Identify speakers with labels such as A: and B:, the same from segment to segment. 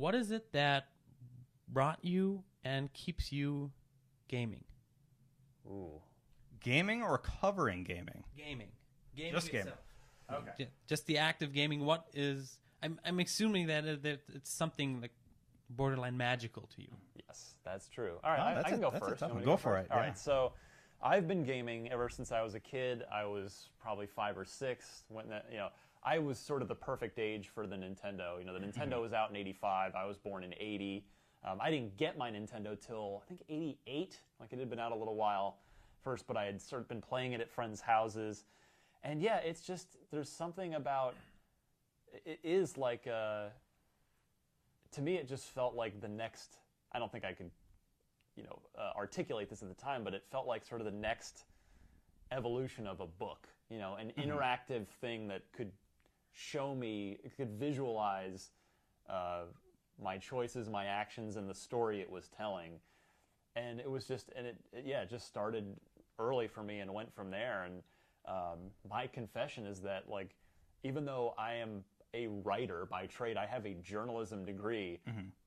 A: what is it that brought you and keeps you gaming?
B: Ooh.
C: Gaming or covering gaming?
A: Gaming.
C: Just gaming.
A: Itself. Okay. Just the act of gaming. What is... I'm assuming that it's something like borderline magical to you.
B: Yes, that's true. All right, I can go first.
C: Go for it.
B: All right, so I've been gaming ever since I was a kid. I was probably 5 or 6 when I was sort of the perfect age for the Nintendo. The Nintendo was out in '85. I was born in '80. I didn't get my Nintendo till I think '88. Like it had been out a little while first, but I had sort of been playing it at friends' houses. And yeah, it's just there's something about it is like to me it just felt like the next. I don't think I could articulate this at the time, but it felt like sort of the next evolution of a book. An interactive thing that could show me, it could visualize my choices, my actions, and the story it was telling. And it was just, and it just started early for me and went from there. And my confession is that, like, even though I am a writer by trade, I have a journalism degree.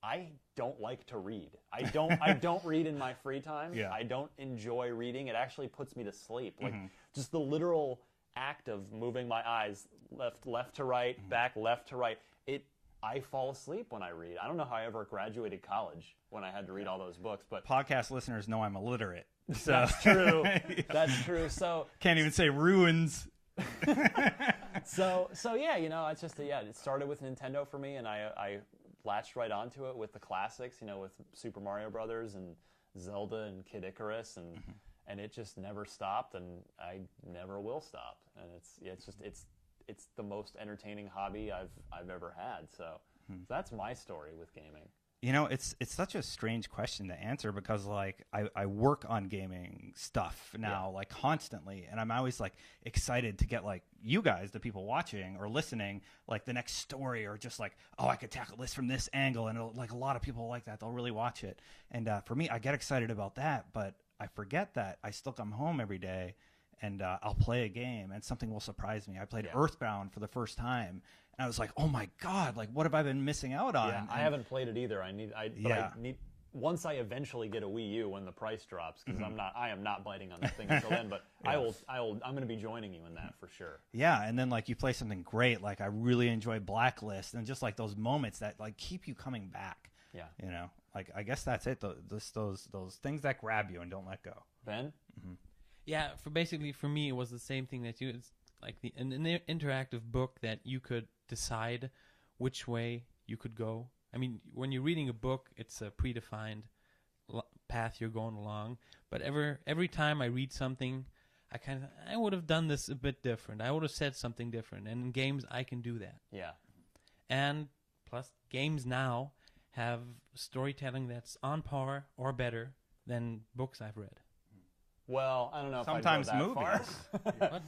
B: I don't like to read. I don't read in my free time.
C: Yeah.
B: I don't enjoy reading. It actually puts me to sleep. Like just the literal act of moving my eyes left to right, back left to right. I fall asleep when I read. I don't know how I ever graduated college when I had to read all those books, but
C: Podcast listeners know I'm illiterate. So.
B: That's true. That's true. So
C: can't even say ruins.
B: So yeah, it's just it started with Nintendo for me, and I latched right onto it with the classics, with Super Mario Brothers and Zelda and Kid Icarus, and it just never stopped, and I never will stop. And it's the most entertaining hobby I've ever had. So that's my story with gaming.
C: It's such a strange question to answer because like I work on gaming stuff now like constantly, and I'm always like excited to get like you guys, the people watching or listening, like the next story, or just like, oh, I could tackle this from this angle, and like a lot of people like that, they'll really watch it. And for me, I get excited about that, but I forget that I still come home every day and I'll play a game and something will surprise me. I played Earthbound for the first time. And I was like, "Oh my God! Like, what have I been missing out on?"
B: Yeah, I haven't played it either. I need once I eventually get a Wii U when the price drops, because I am not biting on that thing until then. But I'm going to be joining you in that for sure.
C: Yeah, and then like you play something great, like I really enjoy Blacklist, and just like those moments that like keep you coming back.
B: Yeah,
C: like I guess that's it. Those things that grab you and don't let go.
B: Ben.
A: Yeah, for me, it was the same thing that you. It's like an interactive book that you could decide which way you could go. I mean, when you're reading a book, it's a predefined path you're going along. But every time I read something, I would have done this a bit different. I would have said something different. And in games, I can do that.
B: Yeah.
A: And plus, games now have storytelling that's on par or better than books I've read.
B: Well, I don't know if
C: sometimes
B: I'd go that
C: movies.
B: far.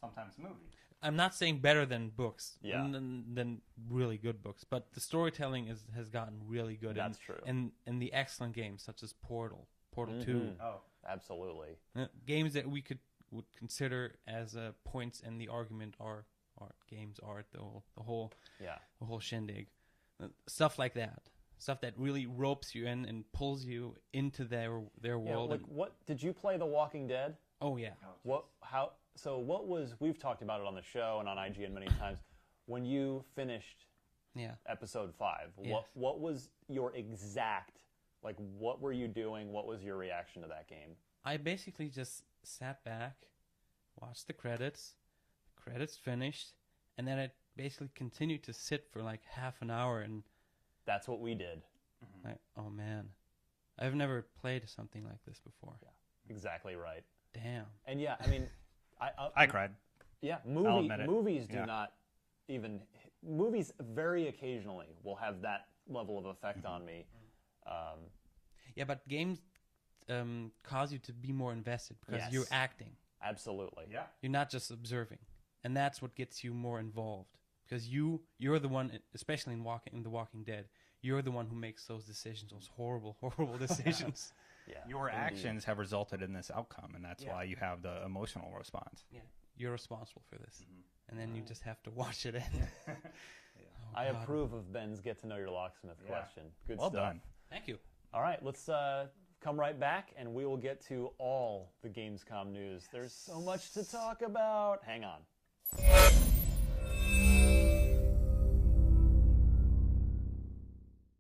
C: Sometimes movies.
A: I'm not saying better than books,
B: Yeah.
A: than really good books, but the storytelling has gotten really good.
B: That's true.
A: And the excellent games such as Portal 2.
B: Oh, absolutely.
A: Games that we would consider as points in the argument are games, art, the whole shindig, stuff like that. Stuff that really ropes you in and pulls you into their world.
B: Like what did you play The Walking Dead?
A: Oh yeah.
B: What was, we've talked about it on the show and on IGN many times, when you finished episode 5, what was your exact, like what were you doing? What was your reaction to that game?
A: I basically just sat back, watched the credits finished, and then it basically continued to sit for like half an hour, and
B: that's what we did.
A: Like, oh man, I've never played something like this before.
B: Yeah, exactly right.
A: Damn.
B: And yeah, I mean,
C: I cried.
B: Yeah, movies do not even. Movies very occasionally will have that level of effect on me.
A: Yeah, but games cause you to be more invested because you're acting.
B: Absolutely.
C: Yeah.
A: You're not just observing, and that's what gets you more involved because you're the one, especially in The Walking Dead. You're the one who makes those decisions, those horrible, horrible decisions.
B: Yeah,
C: your actions have resulted in this outcome, and that's why you have the emotional response.
A: Yeah, you're responsible for this, and then you just have to watch it end.
B: I approve of Ben's get to know your locksmith question. Good
C: Well
B: stuff.
C: done.
A: Thank you.
B: All right, let's come right back, and we will get to all the Gamescom news. There's so much to talk about. Hang on.